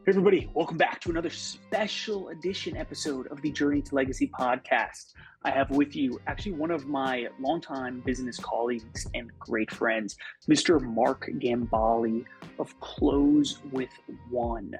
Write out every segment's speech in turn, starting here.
Hey everybody, welcome back to another special edition episode of the Journey to Legacy podcast. I have with you actually one of my longtime business colleagues and great friends, Mr. Mark Gambale of Close with One.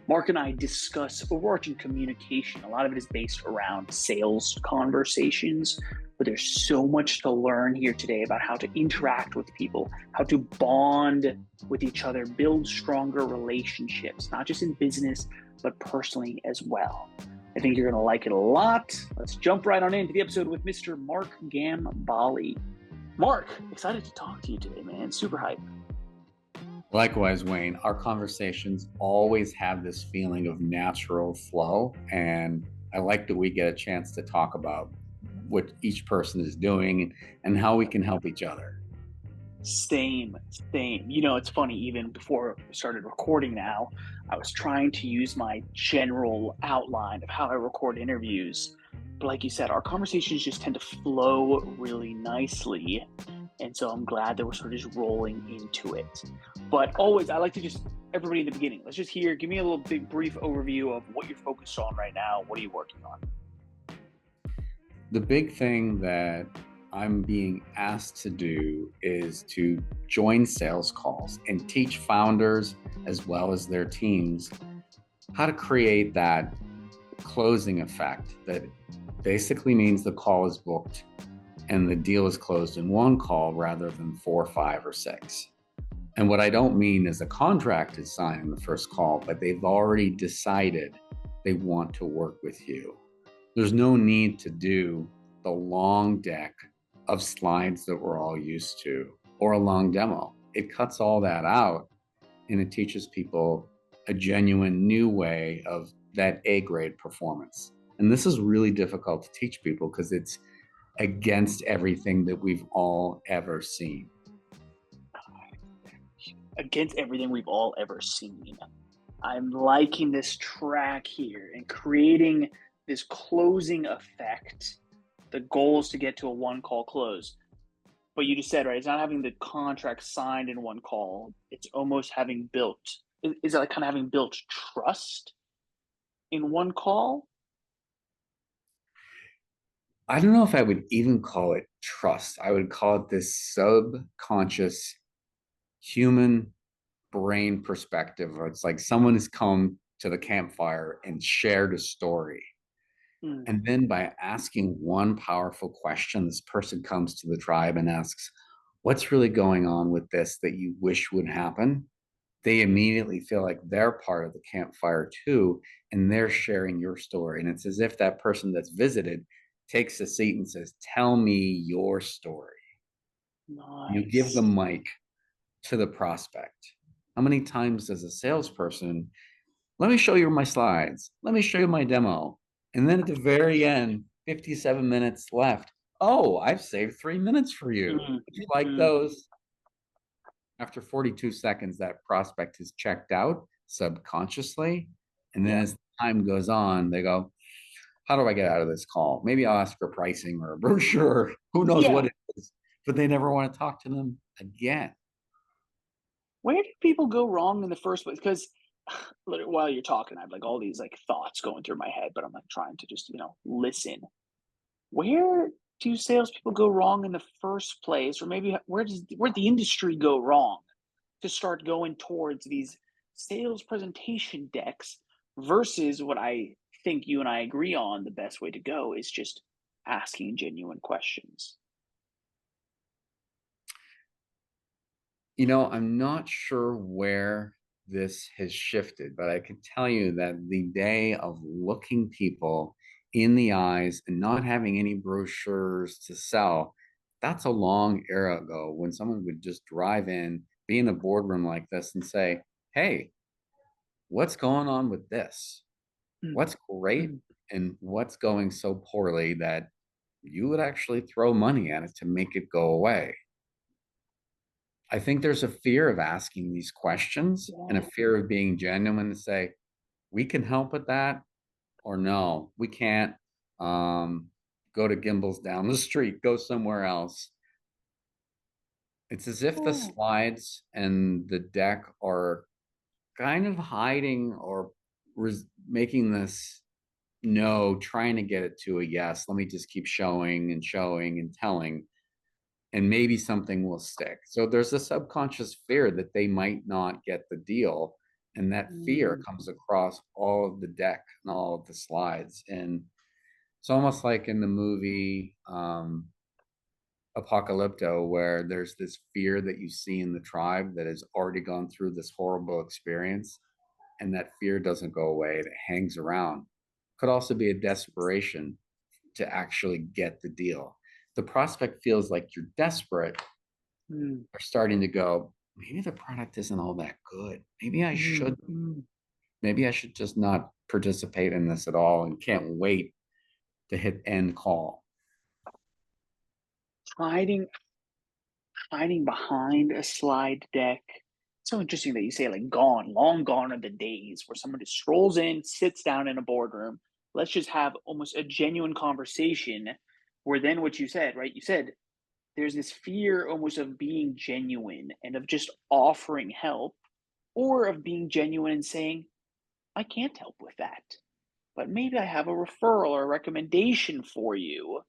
Mark and I discuss overarching communication. A lot of it is based around sales conversations, but there's so much to learn here today about how to interact with people, how to bond with each other, build stronger relationships, not just in business, but personally as well. I think you're going to like it a lot. Let's jump right on into the episode with Mr. Mark Gambale. Mark, excited to talk to you today, man. Super hype. Likewise, Wayne, our conversations always have this feeling of natural flow. And I like that we get a chance to talk about what each person is doing and how we can help each other. Same. You know, it's funny, even before we started recording now, I was trying to use my general outline of how I record interviews. But like you said, our conversations just tend to flow really nicely. And so I'm glad that we're sort of just rolling into it. But always, I like to just, everybody in the beginning, let's just give me a little big brief overview of what you're focused on right now. What are you working on? The big thing that I'm being asked to do is to join sales calls and teach founders as well as their teams how to create that closing effect that basically means the call is booked and the deal is closed in one call rather than 4, 5, or 6. And what I don't mean is a contract is signed in the first call, but they've already decided they want to work with you. There's no need to do the long deck of slides that we're all used to or a long demo. It cuts all that out and it teaches people a genuine new way of that A-grade performance. And this is really difficult to teach people because it's against everything that we've all ever seen. Against everything we've all ever seen. I'm liking this track here and creating this closing effect. The goal is to get to a one call close. But you just said, right, it's not having the contract signed in one call. It's almost having built, is it like kind of having built trust in one call? I don't know if I would even call it trust. I would call it this subconscious human brain perspective where it's like someone has come to the campfire and shared a story. And then by asking one powerful question, this person comes to the tribe and asks, what's really going on with this that you wish would happen? They immediately feel like they're part of the campfire too, and they're sharing your story. And it's as if that person that's visited takes a seat and says, tell me your story. Nice. You give the mic to the prospect. How many times does a salesperson, let me show you my slides, let me show you my demo. And then at the very end, 57 minutes left. Oh, I've saved 3 minutes for you. Would you like those? After 42 seconds, that prospect is checked out subconsciously. And then as time goes on, they go, how do I get out of this call? Maybe I'll ask for pricing or a brochure. Who knows what it is? But they never want to talk to them again. Where did people go wrong in the first place? Because while you're talking, I have like all these like thoughts going through my head, but I'm like trying to just, listen. Where do salespeople go wrong in the first place? Or maybe where'd the industry go wrong to start going towards these sales presentation decks versus what I think you and I agree on the best way to go is just asking genuine questions? I'm not sure where this has shifted, but I can tell you that the day of looking people in the eyes and not having any brochures to sell, that's a long era ago when someone would just drive in, be in a boardroom like this and say, hey, what's going on with this? What's great and what's going so poorly that you would actually throw money at it to make it go away? I think there's a fear of asking these questions and a fear of being genuine to say, we can help with that, or no, we can't. Go to Gimbel's down the street, go somewhere else. It's as if the slides and the deck are kind of hiding or making this no, trying to get it to a yes. Let me just keep showing and telling, and maybe something will stick. So there's a subconscious fear that they might not get the deal. And that fear Mm, comes across all of the deck and all of the slides. And it's almost like in the movie Apocalypto, where there's this fear that you see in the tribe that has already gone through this horrible experience. And that fear doesn't go away, it hangs around. Could also be a desperation to actually get the deal. The prospect feels like you're desperate, mm, are starting to go, maybe the product isn't all that good. mm, mm. Maybe I should just not participate in this at all and can't wait to hit end call. Hiding hiding behind a slide deck. So interesting that you say like gone, long gone are the days where someone just strolls in, sits down in a boardroom. Let's just have almost a genuine conversation where then what you said, right? You said there's this fear almost of being genuine and of just offering help or of being genuine and saying, I can't help with that, but maybe I have a referral or a recommendation for you.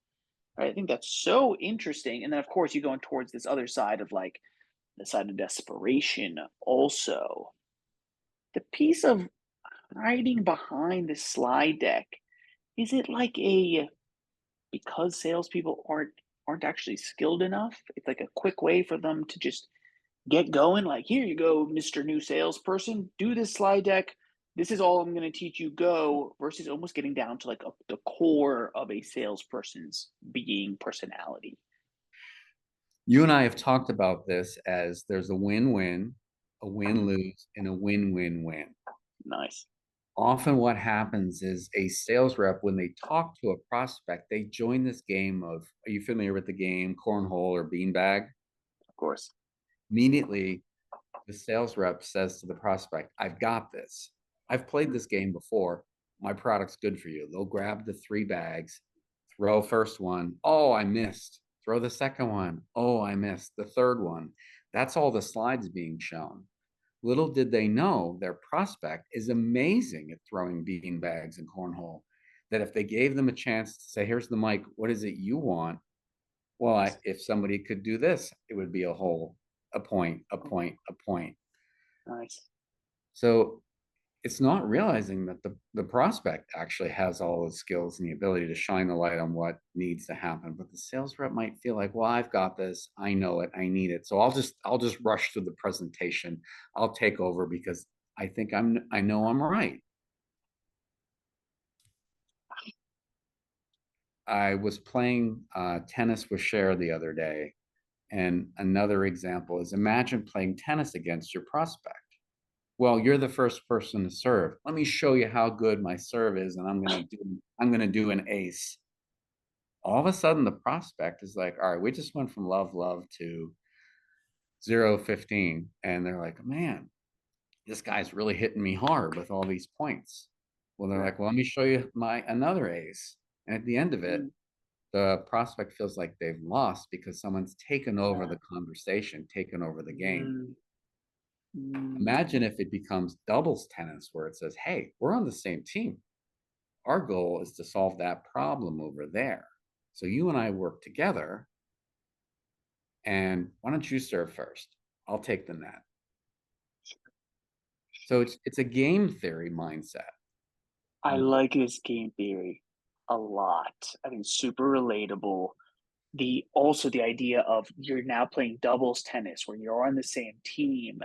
Right? I think that's so interesting. And then, of course, you're going towards this other side of like the side of desperation also. The piece of hiding behind the slide deck, is it like a because salespeople aren't actually skilled enough? It's like a quick way for them to just get going. Like, here you go, Mr. New Salesperson, do this slide deck. This is all I'm going to teach you. Go versus almost getting down to like the core of a salesperson's being personality. You and I have talked about this as there's a win-win, a win-lose, and a win-win-win. Nice, Often what happens is a sales rep, when they talk to a prospect, they join this game of, are you familiar with the game cornhole or beanbag? of course. Immediately, the sales rep says to the prospect, I've got this. I've played this game before. My product's good for you. They'll grab the three bags, throw first one. Oh, I missed. Throw the second one. Oh, I missed. The third one. That's all the slides being shown. Little did they know their prospect is amazing at throwing bean bags and cornhole. That if they gave them a chance to say, here's the mic, what is it you want? Well, if somebody could do this, it would be a whole, a point, a point, a point. Nice. So it's not realizing that the prospect actually has all the skills and the ability to shine the light on what needs to happen. But the sales rep might feel like, well, I've got this, I know it, I need it. So I'll just rush through the presentation. I'll take over because I know I'm right. I was playing tennis with Cher the other day. And another example is imagine playing tennis against your prospect. Well, you're the first person to serve. Let me show you how good my serve is, and I'm gonna do an ace. All of a sudden, the prospect is like, all right, we just went from love to 0-15. And they're like, man, this guy's really hitting me hard with all these points. Well, they're Right. like, well, let me show you my another ace. And at the end of it, Mm, the prospect feels like they've lost because someone's taken over yeah. the conversation, taken over the game. Mm, mm, Imagine if it becomes doubles tennis where it says, hey, we're on the same team. Our goal is to solve that problem over there. So you and I work together. And why don't you serve first? I'll take the net. So it's a game theory mindset. I like this game theory a lot. I think it's super relatable. The also the idea of you're now playing doubles tennis where you're on the same team.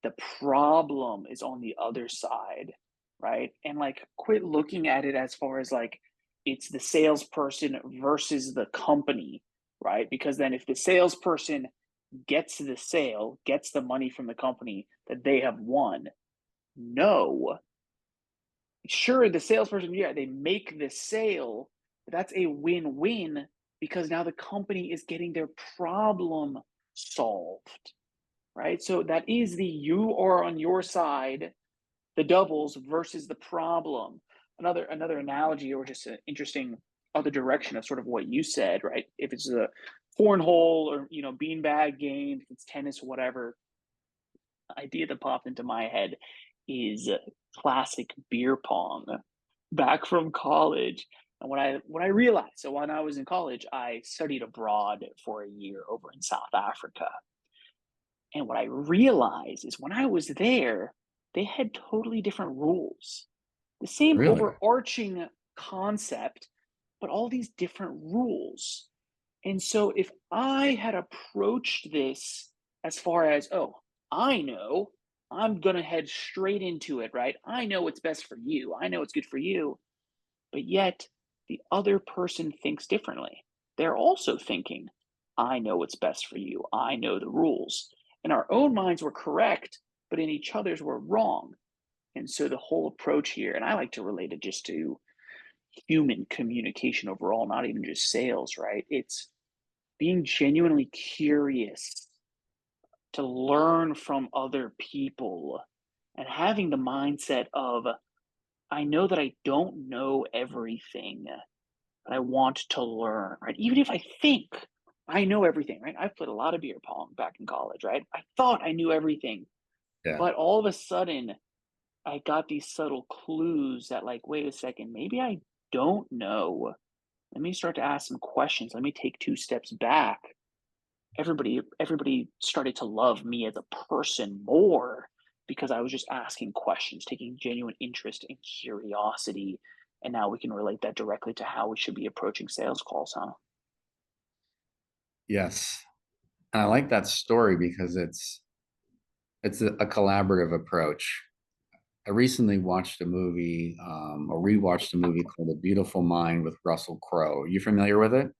The problem is on the other side, right? And like quit looking at it as far as like it's the salesperson versus the company, right? Because then if the salesperson gets the sale, gets the money from the company that they have won, no, sure, the salesperson, yeah, they make the sale, but that's a win-win because now the company is getting their problem solved, right? So that is the you are on your side, the doubles versus the problem. Another analogy or just an interesting other direction of sort of what you said, right? If it's a cornhole or beanbag game, if it's tennis, whatever, idea that popped into my head is classic beer pong back from college. And what I realized, so when I was in college, I studied abroad for a year over in South Africa. And what I realized is when I was there, they had totally different rules. The same Really? overarching concept, but all these different rules. And so if I had approached this as far as, oh, I know, I'm going to head straight into it, right? I know what's best for you. I know what's good for you. But yet the other person thinks differently. They're also thinking, I know what's best for you. I know the rules. In our own minds, we're correct, but in each other's, we're wrong. And so the whole approach here, and I like to relate it just to human communication overall, not even just sales, right? It's being genuinely curious to learn from other people and having the mindset of, I know that I don't know everything, but I want to learn, right? Even if I think I know everything, right? I've played a lot of beer pong back in college, right? I thought I knew everything, Yeah. but all of a sudden I got these subtle clues that, like, wait a second, maybe I don't know. Let me start to ask some questions. Let me take two steps back. Everybody started to love me as a person more because I was just asking questions, taking genuine interest and curiosity. And now we can relate that directly to how we should be approaching sales calls, huh? Yes. And I like that story because it's a collaborative approach. I recently watched a movie, or rewatched a movie called A Beautiful Mind with Russell Crowe. Are you familiar with it?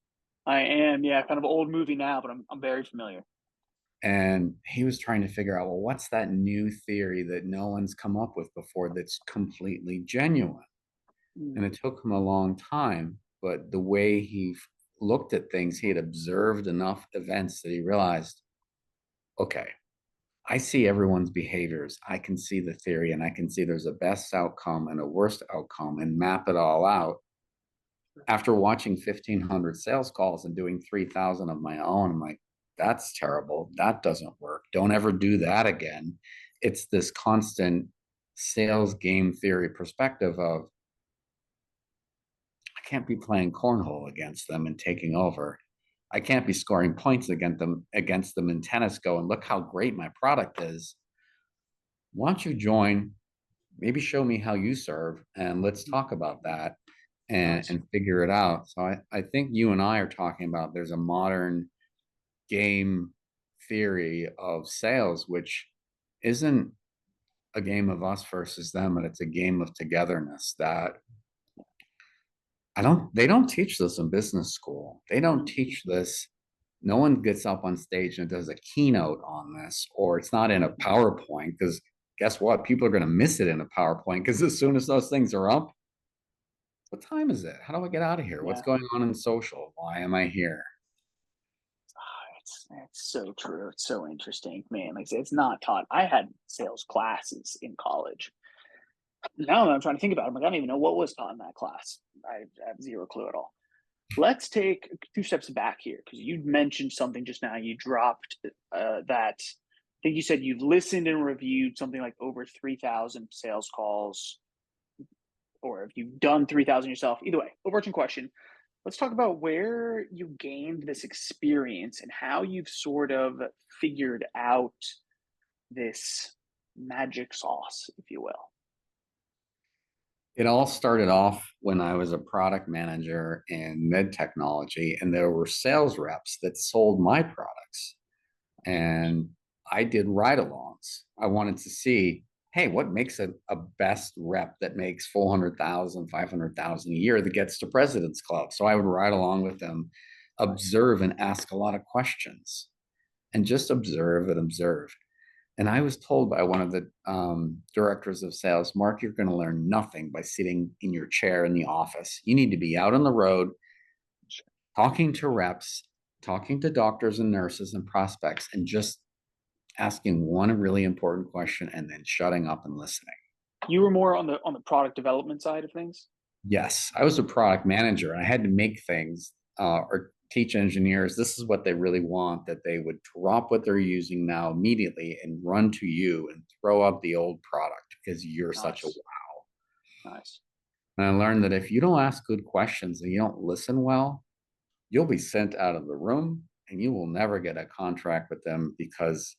I am, yeah, kind of an old movie now, but I'm very familiar. And he was trying to figure out, well, what's that new theory that no one's come up with before that's completely genuine? And Mm, it took him a long time, but the way he looked at things, he had observed enough events that he realized, okay, I see everyone's behaviors. I can see the theory and I can see there's a best outcome and a worst outcome and map it all out. After watching 1,500 sales calls and doing 3,000 of my own, I'm like, that's terrible. That doesn't work. Don't ever do that again. It's this constant sales game theory perspective of, I can't be playing cornhole against them and taking over. I can't be scoring points against them in tennis going, look how great my product is. Why don't you join? Maybe show me how you serve and let's mm, talk about that and, nice. and figure it out. So I think you and I are talking about there's a modern game theory of sales, which isn't a game of us versus them, but it's a game of togetherness that they don't teach this in business school. They don't Mhm. teach this. No one gets up on stage and does a keynote on this, or it's not in a PowerPoint because guess what? People are going to miss it in a PowerPoint because as soon as those things are up, what time is it? How do I get out of here? What's Yeah, going on in social? Why am I here? it's so true. It's so interesting, man. Like I said, it's not taught. I had sales classes in college. Now that I'm trying to think about it, I'm like, I don't even know what was taught in that class. I have zero clue at all. Let's take two steps back here because you mentioned something just now. You dropped that. I think you said you've listened and reviewed something like over 3,000 sales calls, or if you've done 3,000 yourself. Either way, overarching question. Let's talk about where you gained this experience and how you've sort of figured out this magic sauce, if you will. It all started off when I was a product manager in med technology, and there were sales reps that sold my products. And I did ride alongs. I wanted to see, hey, what makes a best rep that makes 400,000, 500,000 a year that gets to President's Club? So I would ride along with them, Nice. observe and ask a lot of questions and just observe and observe. And I was told by one of the directors of sales, Mark, you're going to learn nothing by sitting in your chair in the office. You need to be out on the road, talking to reps, talking to doctors and nurses and prospects, and just asking one really important question and then shutting up and listening. You were more on the product development side of things. Yes, I was a product manager and I had to make things or teach engineers this is what they really want, that they would drop what they're using now immediately and run to you and throw out the old product because you're such a Nice. wow. Nice. And I learned that if you don't ask good questions and you don't listen well, you'll be sent out of the room and you will never get a contract with them because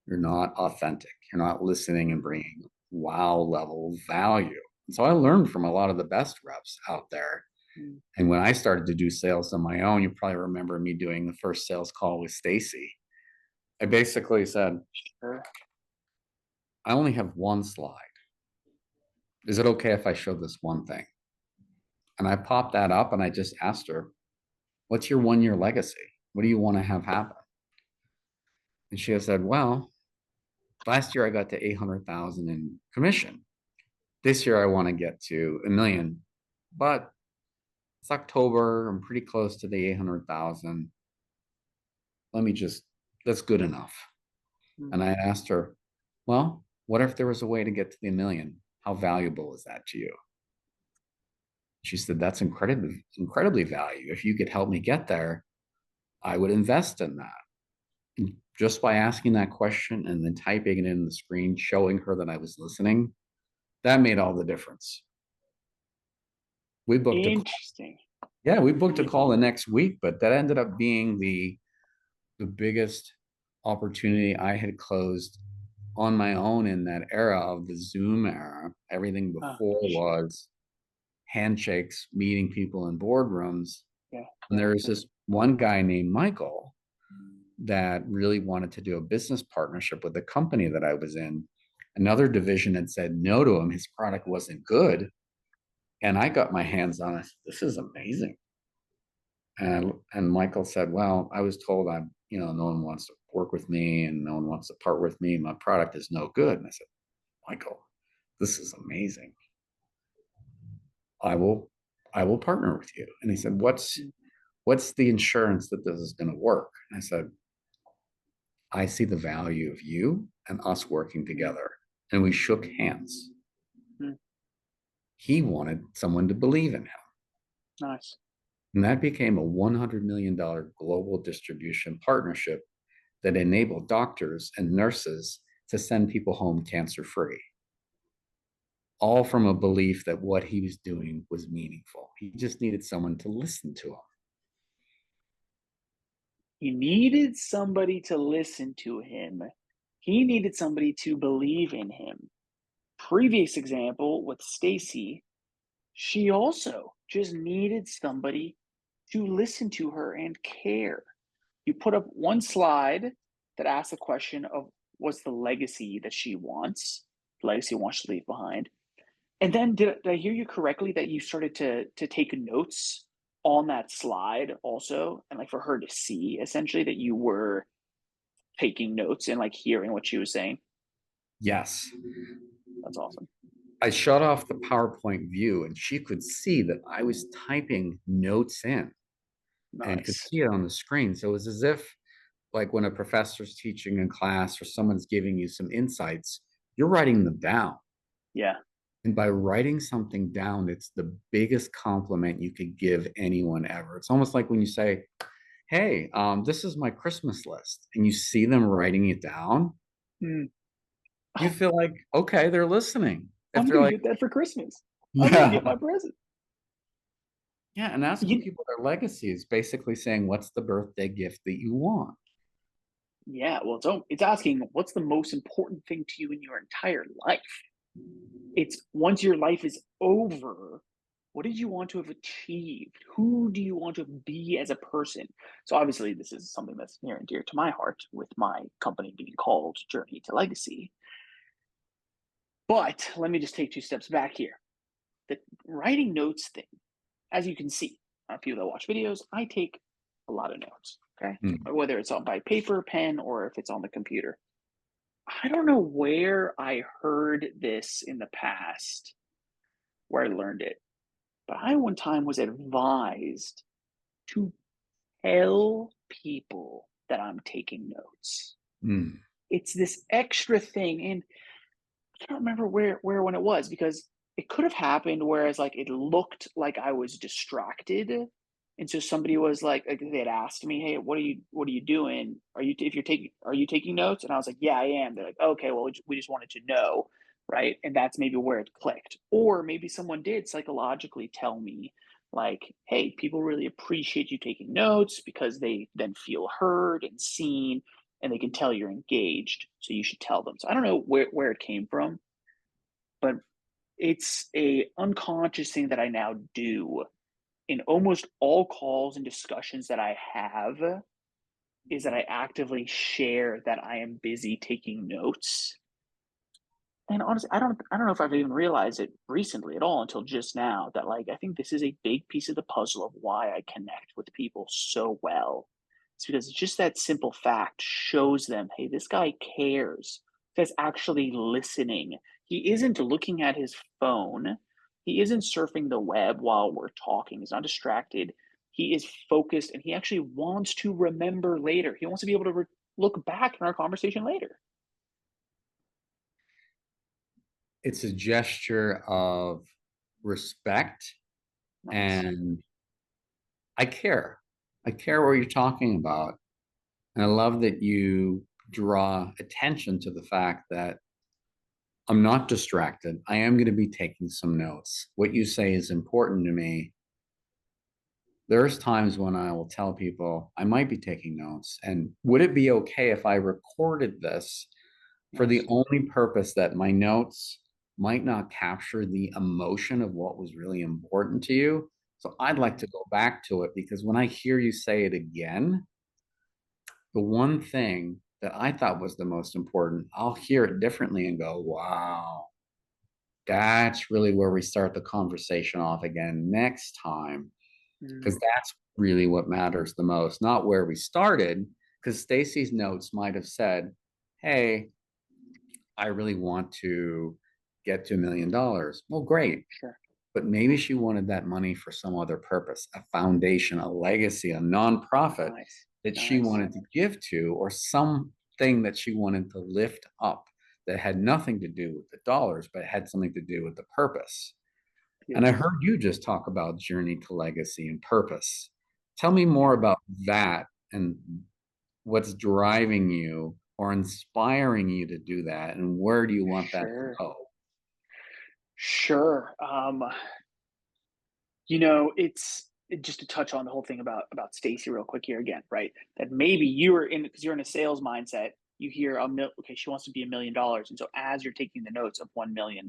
you're not authentic. You're not listening and bringing wow level value. And so I learned from a lot of the best reps out there. Mm. And when I started to do sales on my own, you probably remember me doing the first sales call with Stacy. I basically said, Sure. I only have one slide. Is it okay if I show this one thing? And I popped that up and I just asked her, what's your 1 year legacy? What do you want to have happen? And she said, well, last year I got to 800,000 in commission. This year I want to get to 1 million, but it's October. I'm pretty close to the 800,000. That's good enough. Mm. And I asked her, well, what if there was a way to get to the 1 million? How valuable is that to you? She said, that's incredibly valuable. If you could help me get there, I would invest in that. And just by asking that question and then typing it in the screen, showing her that I was listening, that made all the difference. We booked a call. Interesting. Yeah, we booked a call the next week, but that ended up being the biggest opportunity I had closed on my own in that era of the Zoom era. Everything before Sure. was handshakes, meeting people in boardrooms. Yeah. And there was this one guy named Michael that really wanted to do a business partnership with the company that I was in. Another division had said no to him. His product wasn't good. And I got my hands on it. This is amazing. And Michael said, well, I was told no one wants to work with me and no one wants to part with me. My product is no good. And I said, Michael, this is amazing. I will partner with you. And he said, what's the insurance that this is going to work? And I said, I see the value of you and us working together. And we shook hands. Mm. He wanted someone to believe in him. Nice. And that became a $100 million global distribution partnership that enabled doctors and nurses to send people home cancer-free. All from a belief that what he was doing was meaningful. He just needed someone to listen to him. He needed somebody to listen to him. He needed somebody to believe in him. Previous example with Stacy, she also just needed somebody to listen to her and care. You put up one slide that asks the question of what's the legacy that she wants, legacy wants to leave behind. And then did I hear you correctly that you started to take notes on that slide also, and like for her to see essentially that you were taking notes and like hearing what she was saying? Yes. That's awesome. I shut off the PowerPoint view and she could see that I was typing notes in and could Nice. see it on the screen. So it was as if, like when a professor's teaching in class or someone's giving you some insights, you're writing them down. Yeah. And by writing something down, it's the biggest compliment you could give anyone ever. It's almost like when you say, hey, this is my Christmas list, and you see them writing it down, Mm. you feel like, okay, they're listening. If I'm they're gonna like, get that for Christmas. I'm gonna yeah, get my present. yeah, and asking You, people their legacy is basically saying, what's the birthday gift that you want? yeah, well, it's asking what's the most important thing to you in your entire life. It's once your life is over, what did you want to have achieved? Who do you want to be as a person? So obviously, this is something that's near and dear to my heart with my company being called Journey to Legacy. But let me just take two steps back here. The writing notes thing, as you can see, people that watch videos, I take a lot of notes, okay? Mm. Whether it's on by paper, pen, or if it's on the computer. I don't know where I heard this in the past, where I learned it, but I one time was advised to tell people that I'm taking notes. Mm. It's this extra thing, and I can't remember where when it was because it could have happened whereas like it looked like I was distracted. And so somebody was like they had asked me, "Hey, what are you doing? Are you taking notes?" And I was like, "Yeah, I am." They're like, "Okay, well, we just wanted to know right? And that's maybe where it clicked. Or maybe someone did psychologically tell me, like, hey, people really appreciate you taking notes because they then feel heard and seen and they can tell you're engaged. So you should tell them. So I don't know where it came from, but it's a unconscious thing that I now do in almost all calls and discussions that I have is that I actively share that I am busy taking notes. And honestly, I don't know if I've even realized it recently at all until just now that like I think this is a big piece of the puzzle of why I connect with people so well. It's because just that simple fact shows them, hey, this guy cares. This guy's actually listening. He isn't looking at his phone. He isn't surfing the web while we're talking. He's not distracted. He is focused and he actually wants to remember later. He wants to be able to look back in our conversation later. It's a gesture of respect, Nice. and I care. I care what you're talking about. And I love that you draw attention to the fact that I'm not distracted. I am going to be taking some notes. What you say is important to me. There's times when I will tell people I might be taking notes. And would it be okay if I recorded this for the Nice. only purpose that my notes might not capture the emotion of what was really important to you? So I'd like to go back to it because when I hear you say it again, the one thing that I thought was the most important, I'll hear it differently and go, wow, that's really where we start the conversation off again next time. Because Mm, that's really what matters the most, not where we started. Because Stacy's notes might have said, hey, I really want to get to $1 million. Well, great. sure. But maybe she wanted that money for some other purpose, a foundation, a legacy, a nonprofit Nice. that she Nice. wanted to give to, or something that she wanted to lift up that had nothing to do with the dollars, but had something to do with the purpose. And I Beautiful. heard you just talk about journey to legacy and purpose. Tell me more Yeah, about that and what's driving you or inspiring you to do that, and where do you want that to sure. go? Sure. Just to touch on the whole thing about Stacy real quick here again, right? That maybe you are in because you're in a sales mindset. You hear okay, she wants to be $1 million, and so as you're taking the notes of $1 million,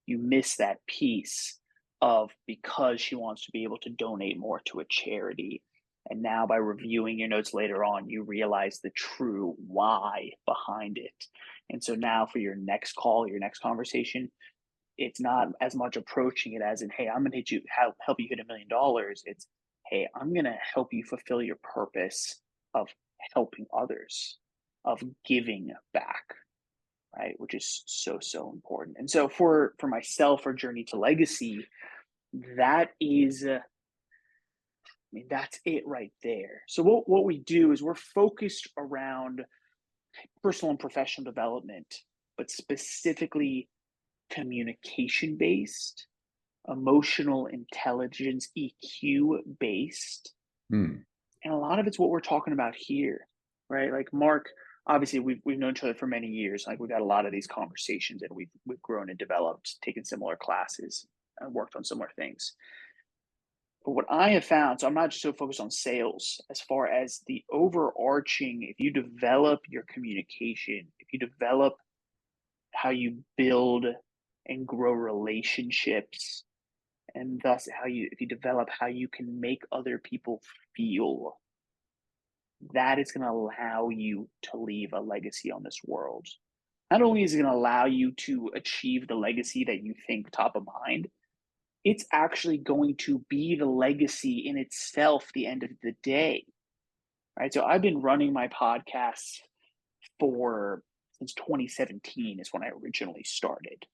you miss that piece of because she wants to be able to donate more to a charity. And now by reviewing your notes later on, you realize the true why behind it. And so now for your next call, your next conversation, it's not as much approaching it as in, hey, I'm going to hit you, help you hit $1 million. It's, hey, I'm going to help you fulfill your purpose of helping others, of giving back, right? Which is so, so important. And so for myself, for Journey to Legacy, that is, I mean, that's it right there. So what we do is we're focused around personal and professional development, but specifically communication based, emotional intelligence, EQ based. Hmm. And a lot of it's what we're talking about here, right? Like Mark, obviously we've known each other for many years. Like we've had a lot of these conversations and we've grown and developed, taken similar classes and worked on similar things. But what I have found, so I'm not just so focused on sales as far as the overarching, if you develop your communication, if you develop how you build and grow relationships, and thus how you if you develop how you can make other people feel, that is going to allow you to leave a legacy on this world. Not only is it going to allow you to achieve the legacy that you think top of mind, it's actually going to be the legacy in itself the end of the day, right? So I've been running my podcast for since 2017 is when I originally started,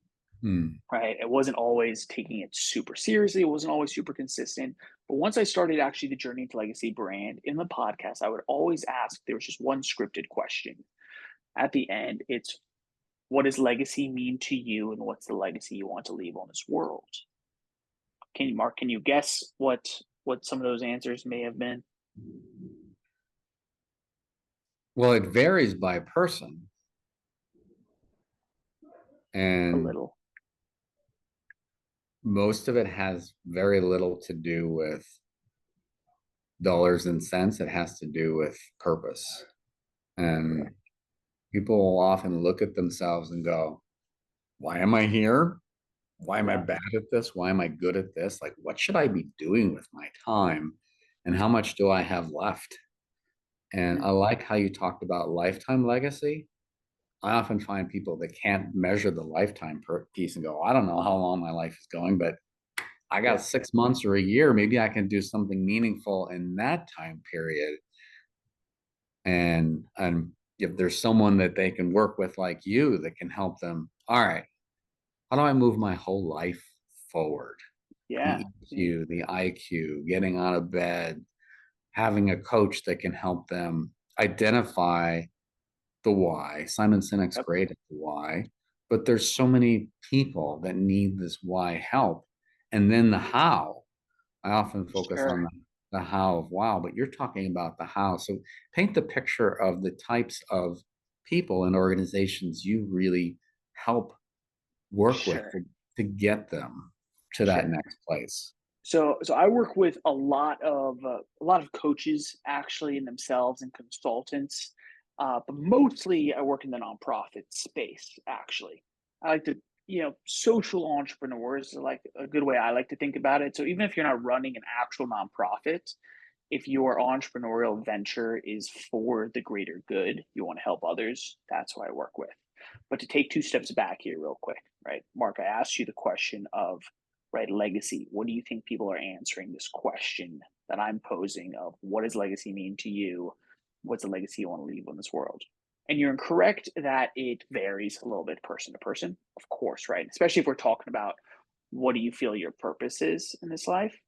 Hmm. right? It wasn't always taking it super seriously. It wasn't always super consistent. But once I started actually the Journey to Legacy brand in the podcast, I would always ask, there was just one scripted question. At the end, it's what does legacy mean to you and what's the legacy you want to leave on this world? Mark, can you guess what some of those answers may have been? Well, it varies by person. A And little. most of it has very little to do with dollars and cents. It has to do with purpose. And people will often look at themselves and go, why am I here? Why am I Yeah. bad at this? Why am I good at this? Like, what should I be doing with my time? And how much do I have left? And Mm. I like how you talked about lifetime legacy. I often find people that can't measure the lifetime piece and go, I don't know how long my life is going, but I got Yeah. 6 months or a year. Maybe I can do something meaningful in that time period. And if there's someone that they can work with like you that can help them, all right, how do I move my whole life forward? The Yeah. Yeah. EQ, the IQ, getting out of bed, having a coach that can help them identify the why. Simon Sinek's Yep. great at the why, but there's so many people that need this why help. And then the how. I often focus on Sure. the how of wow, but you're talking about the how. So paint the picture of the types of people and organizations you really help work with Sure. to get them to that Sure. next place. So I work with a lot of coaches actually in themselves and consultants, but mostly I work in the nonprofit space. Actually, I like to social entrepreneurs are like a good way I like to think about it. So even if you're not running an actual nonprofit, if your entrepreneurial venture is for the greater good, you want to help others. That's who I work with. But to take two steps back here, real quick, right, Mark? I asked you the question of right legacy. What do you think people are answering this question that I'm posing of what does legacy mean to you? What's the legacy you want to leave on this world? And you're incorrect that it varies a little bit person to person, of course, right? Especially if we're talking about what do you feel your purpose is in this life.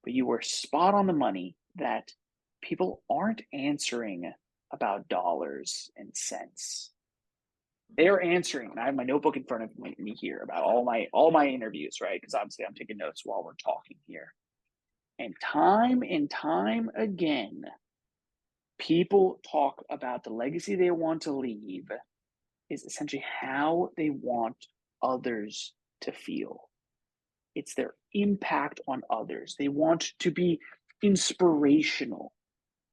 But you were spot on the money that people aren't answering about dollars and cents. They are answering, and I have my notebook in front of me here about all my interviews, right? Because obviously I'm taking notes while we're talking here. And time again, people talk about the legacy they want to leave is essentially how they want others to feel. It's their impact on others. They want to be inspirational,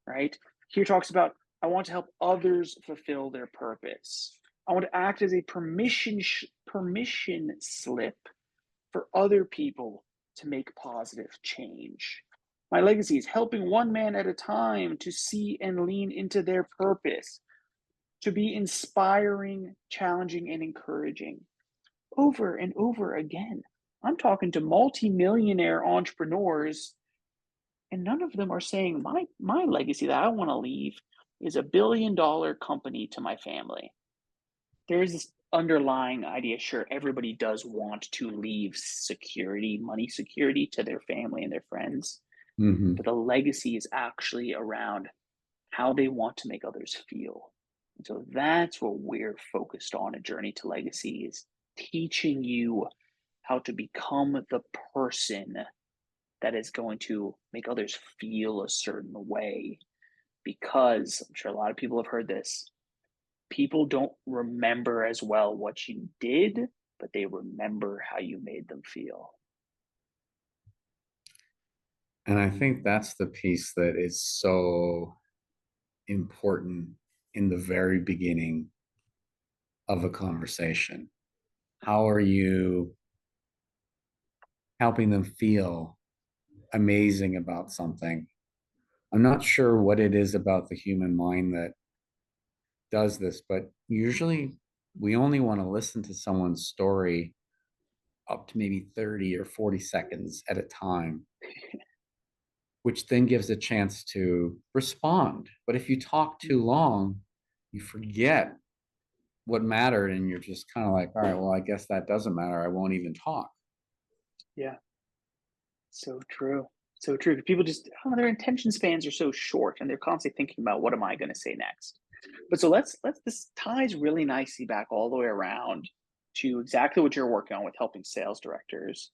right? Here talks about, I want to help others fulfill their purpose. I want to act as a permission slip for other people to make positive change. My legacy is helping one man at a time to see and lean into their purpose, to be inspiring, challenging, and encouraging over and over again. I'm talking to multimillionaire entrepreneurs, and none of them are saying my legacy that I want to leave is $1 billion company to my family. There is this underlying idea, sure, everybody does want to leave security, money security to their family and their friends, Mm-hmm. but the legacy is actually around how they want to make others feel. And so that's what we're focused on a journey to legacy is teaching you how to become the person that is going to make others feel a certain way. Because I'm sure a lot of people have heard this, people don't remember as well what you did, but they remember how you made them feel. And I think that's the piece that is so important in the very beginning of a conversation. How are you helping them feel amazing about something? I'm not sure what it is about the human mind that does this, but usually we only want to listen to someone's story up to maybe 30 or 40 seconds at a time, which then gives a chance to respond. But if you talk too long, you forget what mattered and you're just kind of like, all right, well, I guess that doesn't matter. I won't even talk. Yeah, so true. So true. People just, oh, their attention spans are so short and they're constantly thinking about what am I going to say next. But so this ties really nicely back all the way around to exactly what you're working on with helping sales directors,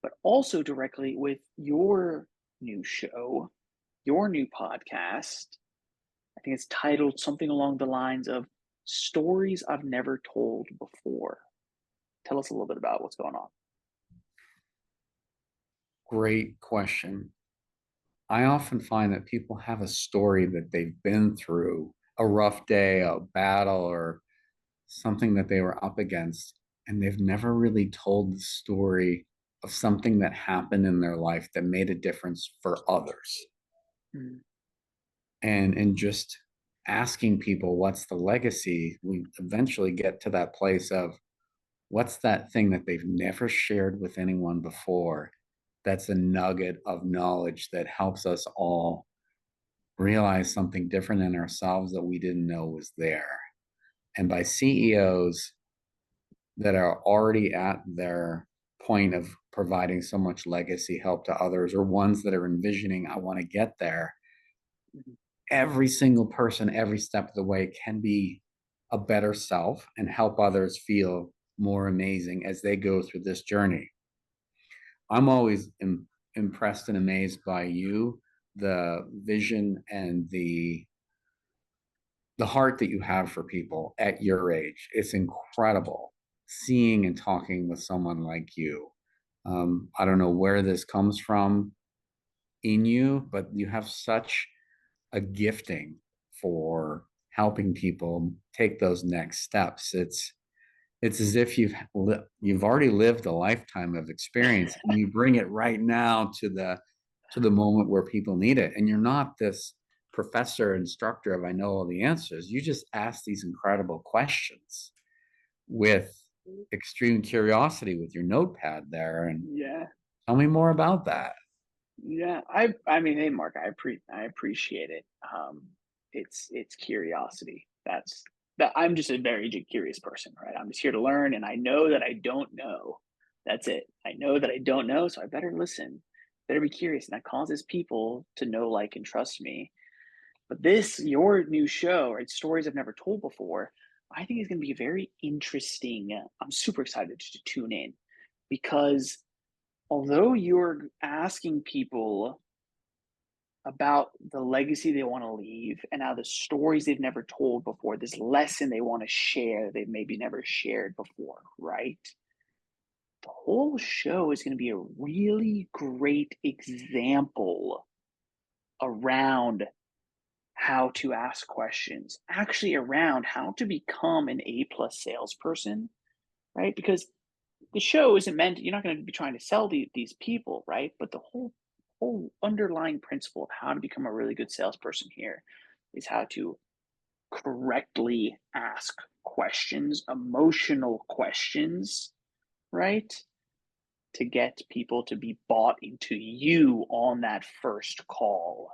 but also directly with your new show, your new podcast. I think it's titled something along the lines of Stories I've Never Told Before. Tell us a little bit about what's going on. Great question. I often find that people have a story that they've been through, a rough day, a battle, or something that they were up against, and they've never really told the story of something that happened in their life that made a difference for others. Mm, And just asking people what's the legacy, we eventually get to that place of what's that thing that they've never shared with anyone before, that's a nugget of knowledge that helps us all realize something different in ourselves that we didn't know was there. And by CEOs that are already at their point of providing so much legacy help to others, or ones that are envisioning, I want to get there, mhm. every single person, every step of the way can be a better self and help others feel more amazing as they go through this journey. I'm always impressed and amazed by you, the vision and the heart that you have for people at your age. It's incredible seeing and talking with someone like you. I don't know where this comes from in you, but you have such a gifting for helping people take those next steps. It's as if you've already lived a lifetime of experience and you bring it right now to the moment where people need it. And you're not this professor instructor of I know all the answers. You just ask these incredible questions with extreme curiosity with your notepad there. And Yeah. tell me more about that. Yeah, I mean, hey, Mark, I appreciate it. It's curiosity. That I'm just a very curious person, right? I'm just here to learn, and I know that I don't know. That's it. I know that I don't know, so I better listen. Better be curious, and that causes people to know, like, and trust me. But this, your new show, right? Stories I've never told before. I think is going to be very interesting. I'm super excited to tune in because although you're asking people about the legacy they want to leave and how the stories they've never told before, this lesson they want to share they've maybe never shared before, right? The whole show is going to be a really great example around how to ask questions, actually around how to become an A+ salesperson, right? Because the show isn't meant, you're not going to be trying to sell these people, right? But the whole underlying principle of how to become a really good salesperson here is how to correctly ask questions, emotional questions, right? To get people to be bought into you on that first call.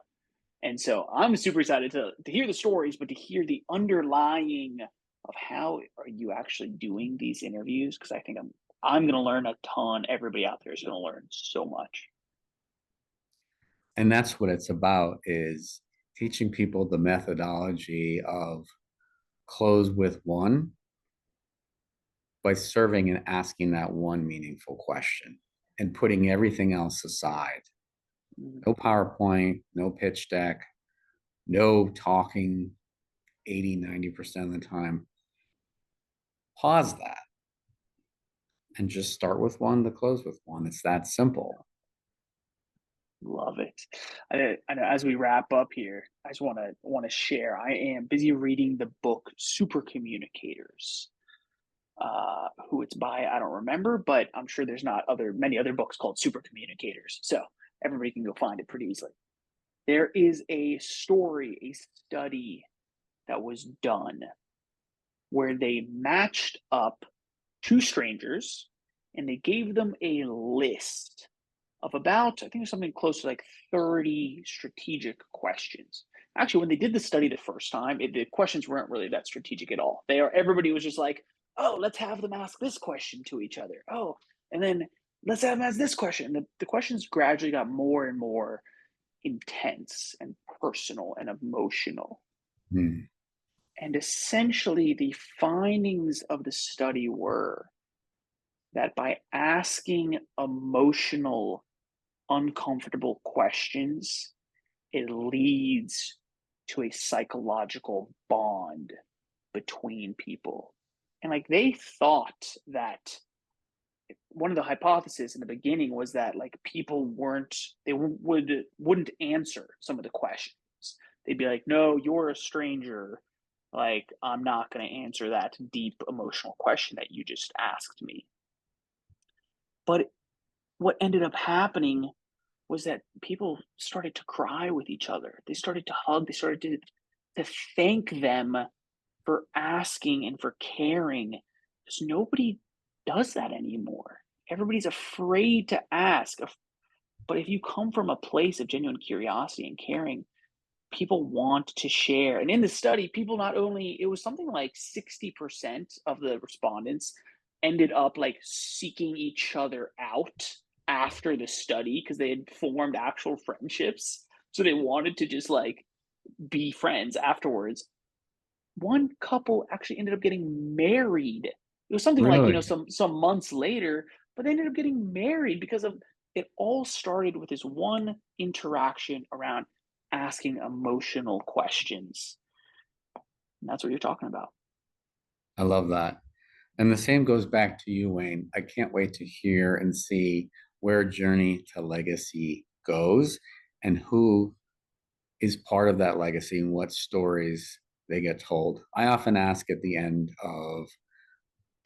And so I'm super excited to hear the stories, but to hear the underlying of how are you actually doing these interviews, because I think I'm going to learn a ton. Everybody out there is going to learn so much. And that's what it's about, is teaching people the methodology of close with one by serving and asking that one meaningful question and putting everything else aside. Mhm. No PowerPoint, no pitch deck, no talking 80, 90% of the time. Pause that and just start with one to close with one. It's that simple. Love it. I know as we wrap up here, I just want to share. I am busy reading the book Super Communicators. Who it's by, I don't remember, but I'm sure there's not many other books called Super Communicators. So everybody can go find it pretty easily. There is a story, a study that was done where they matched up two strangers and they gave them a list of about, I think it was something close to like 30 strategic questions. Actually, when they did the study the first time, the questions weren't really that strategic at all. Everybody was just like, oh, let's have them ask this question to each other. Oh, and then let's have them ask this question. The questions gradually got more and more intense and personal and emotional. Hmm. And essentially, the findings of the study were that by asking emotional, uncomfortable questions, it leads to a psychological bond between people. And like they thought that one of the hypotheses in the beginning was that like people wouldn't answer some of the questions. They'd be like, no, you're a stranger. Like, I'm not going to answer that deep emotional question that you just asked me. But what ended up happening was that people started to cry with each other. They started to hug. They started to thank them for asking and for caring, because nobody does that anymore. Everybody's afraid to ask. But if you come from a place of genuine curiosity and caring, people want to share. And in the study, people not only, it was something like 60% of the respondents ended up like seeking each other out after the study because they had formed actual friendships. So they wanted to just like be friends afterwards. One couple actually ended up getting married. It was something like, Really? some months later, but they ended up getting married because of it. All started with this one interaction around asking emotional questions. And that's what you're talking about. I love that. And the same goes back to you, Wayne. I can't wait to hear and see where Journey to Legacy goes and who is part of that legacy and what stories they get told. I often ask at the end of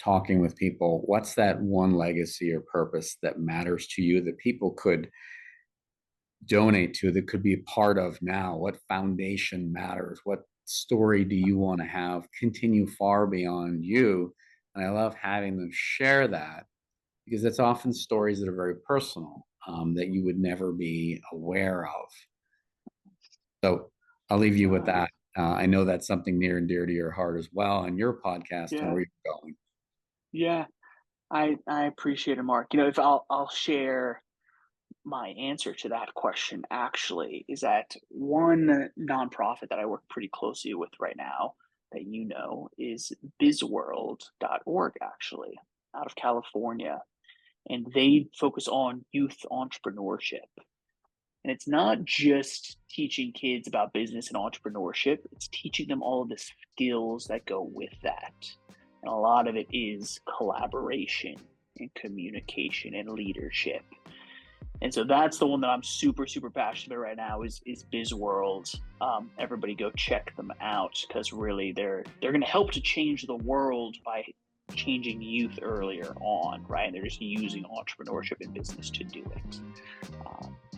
talking with people, what's that one legacy or purpose that matters to you that people could donate to, that could be a part of now? What foundation matters? What story do you want to have continue far beyond you? And I love having them share that because it's often stories that are very personal, that you would never be aware of. So I'll leave you with that. I know that's something near and dear to your heart as well, and your podcast and Yeah. where you're going. Yeah. I appreciate it, Mark. If I'll share my answer to that question actually is that one nonprofit that I work pretty closely with right now that is bizworld.org, actually, out of California. And they focus on youth entrepreneurship. And it's not just teaching kids about business and entrepreneurship, it's teaching them all of the skills that go with that. And a lot of it is collaboration and communication and leadership. And so that's the one that I'm super, super passionate about right now is BizWorld. Everybody go check them out because really they're going to help to change the world by changing youth earlier on, right? And they're just using entrepreneurship and business to do it.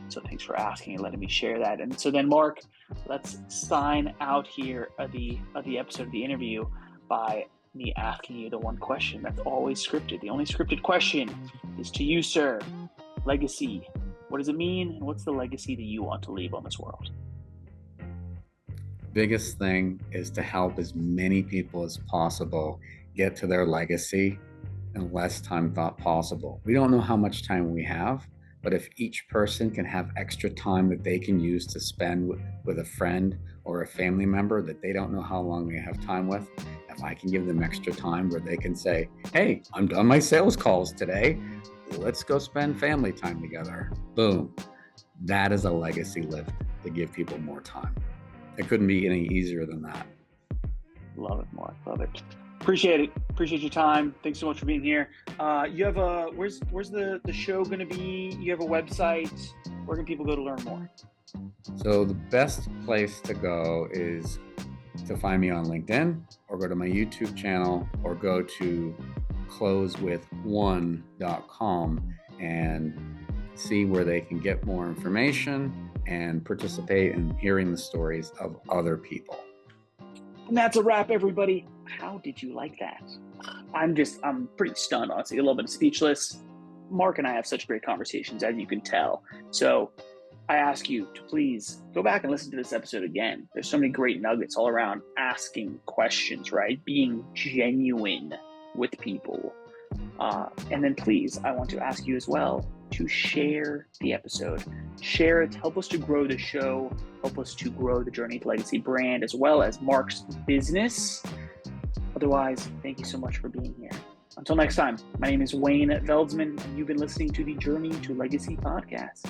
So thanks for asking and letting me share that. And so then, Mark, let's sign out here of the episode of the interview by me asking you the one question that's always scripted. The only scripted question is to you, sir. Legacy. What does it mean, and what's the legacy that you want to leave on this world? Biggest thing is to help as many people as possible get to their legacy in less time thought possible. We don't know how much time we have, but if each person can have extra time that they can use to spend with a friend or a family member that they don't know how long they have time with, if I can give them extra time where they can say, hey, I'm done my sales calls today, let's go spend family time together. Boom. That is a legacy lift to give people more time. It couldn't be any easier than that. Love it, Mark. Love it. Appreciate it. Appreciate your time. Thanks so much for being here. You have where's the show going to be? You have a website. Where can people go to learn more? So the best place to go is to find me on LinkedIn or go to my YouTube channel or go to closewith1.com and see where they can get more information and participate in hearing the stories of other people. And that's a wrap, everybody. How did you like that? I'm pretty stunned, honestly, a little bit speechless. Mark and I have such great conversations, as you can tell. So I ask you to please go back and listen to this episode again. There's so many great nuggets all around asking questions, right? Being genuine with people. And then please, I want to ask you as well to share the episode. Share it, help us to grow the show, help us to grow the Journey to Legacy brand, as well as Mark's business. Otherwise, thank you so much for being here. Until next time, my name is Wayne Veldsman, and you've been listening to the Journey to Legacy podcast.